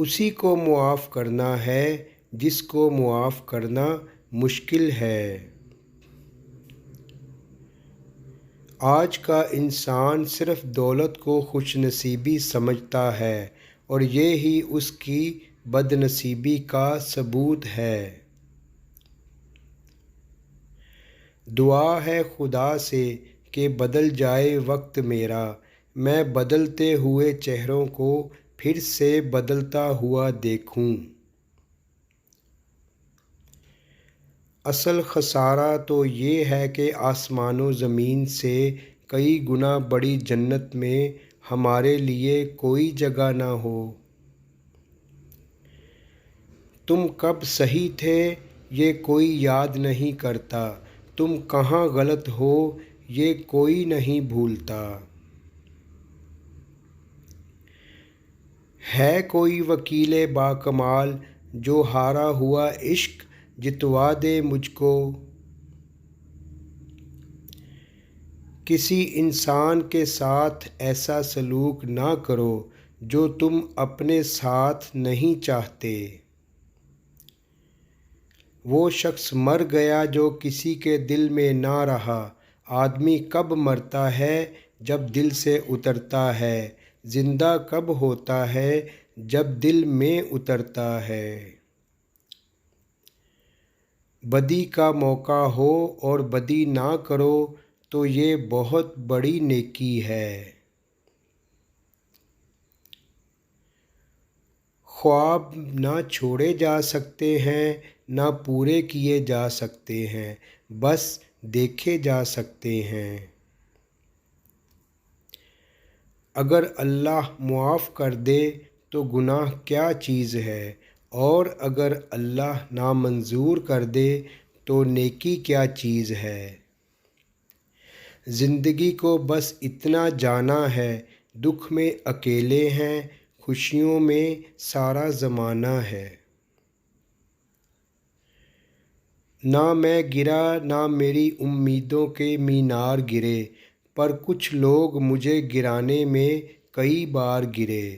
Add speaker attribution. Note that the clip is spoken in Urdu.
Speaker 1: اسی کو معاف کرنا ہے جس کو معاف کرنا مشکل ہے۔ آج کا انسان صرف دولت کو خوش نصیبی سمجھتا ہے اور یہی اس کی بد نصیبی کا ثبوت ہے۔ دعا ہے خدا سے کہ بدل جائے وقت میرا، میں بدلتے ہوئے چہروں کو پھر سے بدلتا ہوا دیکھوں۔ اصل خسارہ تو یہ ہے کہ آسمان و زمین سے کئی گنا بڑی جنت میں ہمارے لیے کوئی جگہ نہ ہو۔ تم کب صحیح تھے یہ کوئی یاد نہیں کرتا، تم کہاں غلط ہو یہ کوئی نہیں بھولتا۔ ہے کوئی وکیل باکمال جو ہارا ہوا عشق جتوا دے مجھ کو؟ کسی انسان کے ساتھ ایسا سلوک نہ کرو جو تم اپنے ساتھ نہیں چاہتے۔ وہ شخص مر گیا جو کسی کے دل میں نہ رہا۔ آدمی کب مرتا ہے جب دل سے اترتا ہے، زندہ کب ہوتا ہے جب دل میں اترتا ہے۔ بدی کا موقع ہو اور بدی نہ کرو تو یہ بہت بڑی نیکی ہے۔ خواب نہ چھوڑے جا سکتے ہیں نہ پورے کیے جا سکتے ہیں، بس دیکھے جا سکتے ہیں۔ اگر اللہ معاف کر دے تو گناہ کیا چیز ہے، اور اگر اللہ نامنظور کر دے تو نیکی کیا چیز ہے۔ زندگی کو بس اتنا جانا ہے، دکھ میں اکیلے ہیں، خوشیوں میں سارا زمانہ ہے۔ نہ میں گرا نہ میری امیدوں کے مینار گرے، پر کچھ لوگ مجھے گرانے میں کئی بار گرے۔